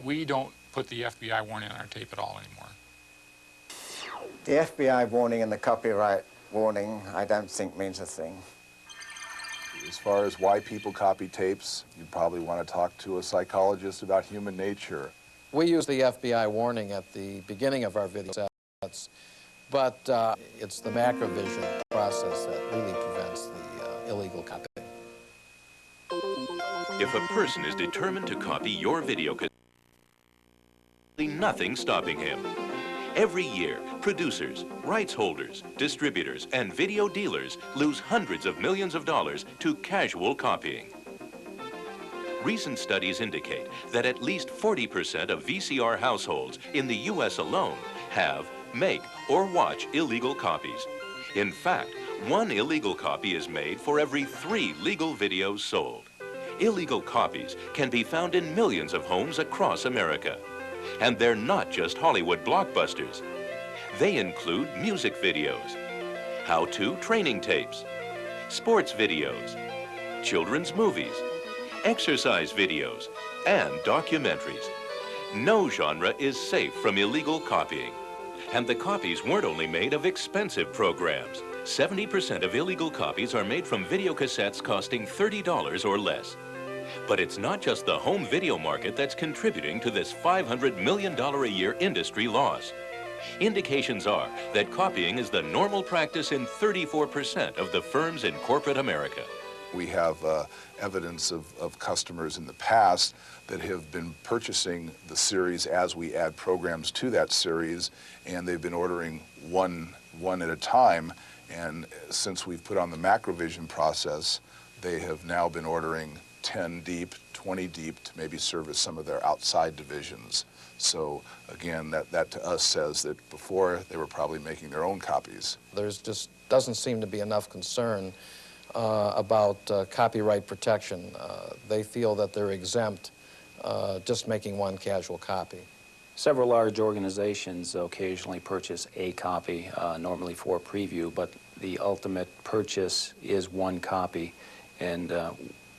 we don't put the FBI warning on our tape at all anymore. The FBI warning and the copyright warning, I don't think means a thing. As far as why people copy tapes, you probably want to talk to a psychologist about human nature. We use the FBI warning at the beginning of our video sets, but it's the Macrovision process that really prevents the illegal copying. If a person is determined to copy your video cassette, nothing stopping him. Every year, producers, rights holders, distributors, and video dealers lose hundreds of millions of dollars to casual copying. Recent studies indicate that at least 40% of VCR households in the U.S. alone have, make, or watch illegal copies. In fact, one illegal copy is made for every 3 legal videos sold. Illegal copies can be found in millions of homes across America. And they're not just Hollywood blockbusters. They include music videos, how-to training tapes, sports videos, children's movies, exercise videos, and documentaries. No genre is safe from illegal copying. And the copies weren't only made of expensive programs. 70% of illegal copies are made from video cassettes costing $30 or less. But it's not just the home video market that's contributing to this $500 million a year industry loss. Indications are that copying is the normal practice in 34% of the firms in corporate America. We have evidence of customers in the past that have been purchasing the series as we add programs to that series, and they've been ordering one at a time. And since we've put on the Macrovision process, they have now been ordering 10 deep, 20 deep to maybe service some of their outside divisions. So again, that to us says that before they were probably making their own copies. There's just doesn't seem to be enough concern about copyright protection. They feel that they're exempt just making one casual copy. Several large organizations occasionally purchase a copy, normally for a preview, but the ultimate purchase is one copy. And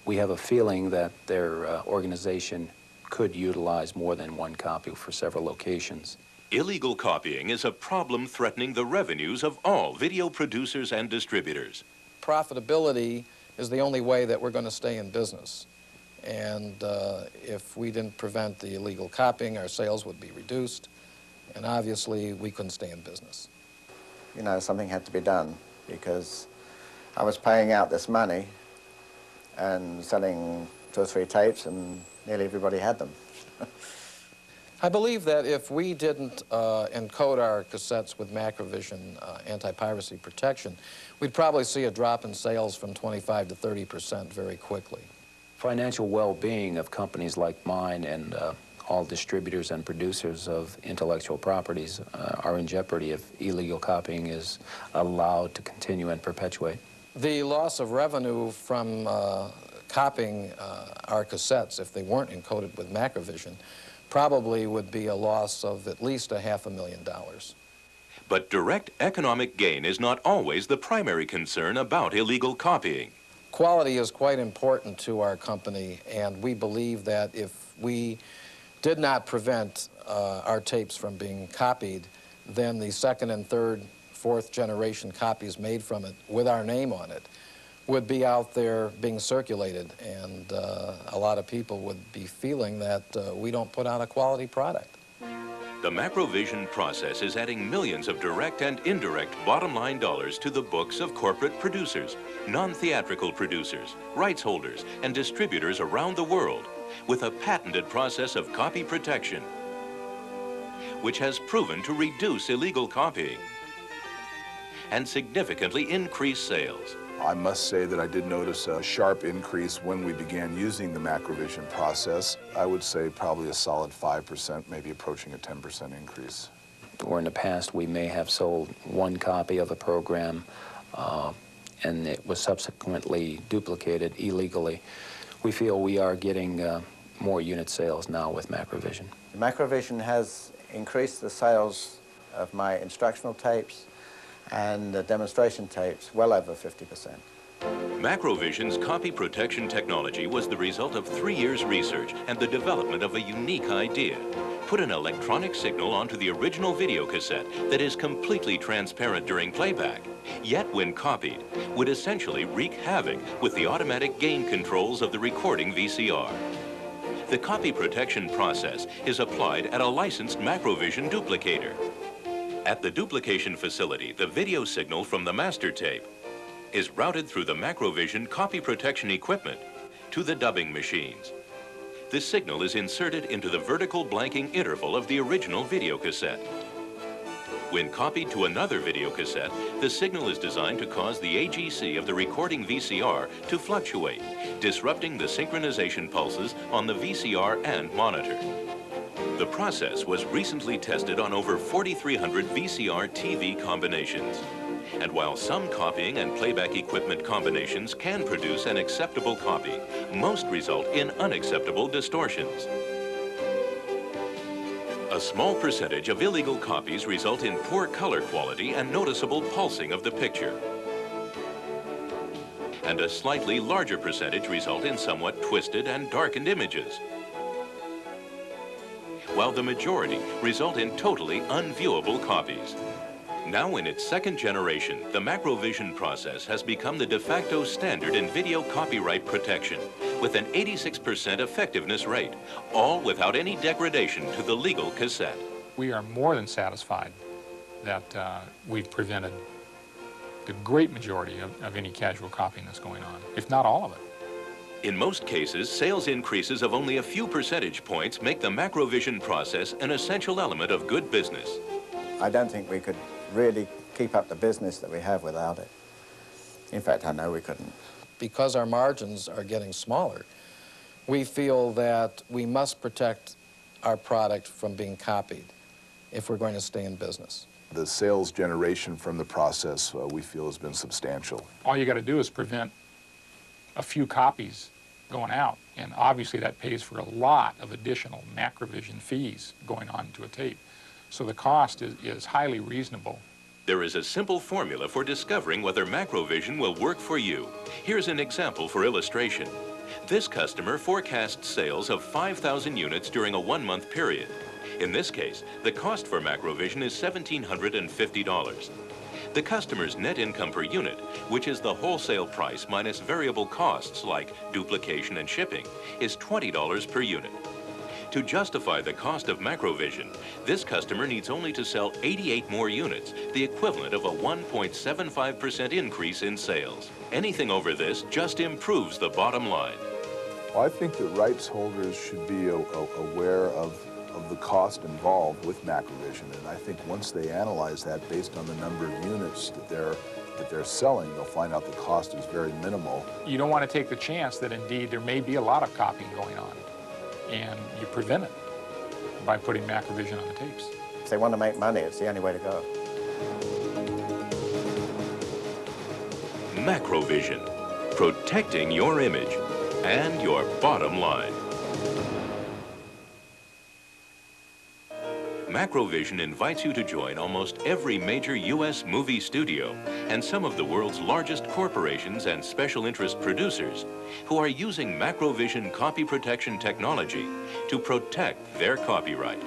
we have a feeling that their organization could utilize more than one copy for several locations. Illegal copying is a problem threatening the revenues of all video producers and distributors. Profitability is the only way that we're going to stay in business. And if we didn't prevent the illegal copying, our sales would be reduced. And obviously, we couldn't stay in business. You know, something had to be done because I was paying out this money and selling 2 or 3 tapes, and nearly everybody had them. I believe that if we didn't encode our cassettes with Macrovision anti-piracy protection, we'd probably see a drop in sales from 25% to 30% very quickly. Financial well-being of companies like mine and all distributors and producers of intellectual properties are in jeopardy if illegal copying is allowed to continue and perpetuate. The loss of revenue from copying our cassettes, if they weren't encoded with Macrovision, probably would be a loss of at least $500,000. But direct economic gain is not always the primary concern about illegal copying. Quality is quite important to our company, and we believe that if we did not prevent our tapes from being copied, then the second and third, fourth generation copies made from it with our name on it would be out there being circulated, and a lot of people would be feeling that we don't put out a quality product. The Macrovision process is adding millions of direct and indirect bottom-line dollars to the books of corporate producers, non-theatrical producers, rights holders, and distributors around the world with a patented process of copy protection, which has proven to reduce illegal copying and significantly increase sales. I must say that I did notice a sharp increase when we began using the Macrovision process. I would say probably a solid 5%, maybe approaching a 10% increase. Or in the past, we may have sold one copy of a program and it was subsequently duplicated illegally. We feel we are getting more unit sales now with Macrovision. Macrovision has increased the sales of my instructional tapes and the demonstration tapes well over 50%. Macrovision's copy protection technology was the result of 3 years' research and the development of a unique idea. Put an electronic signal onto the original videocassette that is completely transparent during playback, yet when copied, would essentially wreak havoc with the automatic gain controls of the recording VCR. The copy protection process is applied at a licensed Macrovision duplicator. At the duplication facility, the video signal from the master tape is routed through the Macrovision copy protection equipment to the dubbing machines. The signal is inserted into the vertical blanking interval of the original videocassette. When copied to another videocassette, the signal is designed to cause the AGC of the recording VCR to fluctuate, disrupting the synchronization pulses on the VCR and monitor. The process was recently tested on over 4,300 VCR TV combinations. And while some copying and playback equipment combinations can produce an acceptable copy, most result in unacceptable distortions. A small percentage of illegal copies result in poor color quality and noticeable pulsing of the picture. And a slightly larger percentage result in somewhat twisted and darkened images, while the majority result in totally unviewable copies. Now in its second generation, the Macrovision process has become the de facto standard in video copyright protection, with an 86% effectiveness rate, all without any degradation to the legal cassette. We are more than satisfied that we've prevented the great majority of any casual copying that's going on, if not all of it. In most cases, sales increases of only a few percentage points make the Macrovision process an essential element of good business. I don't think we could really keep up the business that we have without it. In fact, I know we couldn't. Because our margins are getting smaller, we feel that we must protect our product from being copied if we're going to stay in business. The sales generation from the process, we feel, has been substantial. All you got to do is prevent a few copies going out, and obviously that pays for a lot of additional Macrovision fees going on to a tape. So the cost is highly reasonable. There is a simple formula for discovering whether Macrovision will work for you. Here's an example for illustration. This customer forecasts sales of 5,000 units during a 1-month period. In this case, the cost for Macrovision is $1,750. The customer's net income per unit, which is the wholesale price minus variable costs like duplication and shipping, is $20 per unit. To justify the cost of Macrovision, this customer needs only to sell 88 more units, the equivalent of a 1.75% increase in sales. Anything over this just improves the bottom line. Well, I think that rights holders should be aware of the cost involved with Macrovision, and I think once they analyze that based on the number of units that they're selling, they'll find out the cost is very minimal. You don't want to take the chance that indeed there may be a lot of copying going on, and you prevent it by putting Macrovision on the tapes. If they want to make money, it's the only way to go. Macrovision, protecting your image and your bottom line. Macrovision invites you to join almost every major U.S. movie studio and some of the world's largest corporations and special interest producers who are using Macrovision copy protection technology to protect their copyright.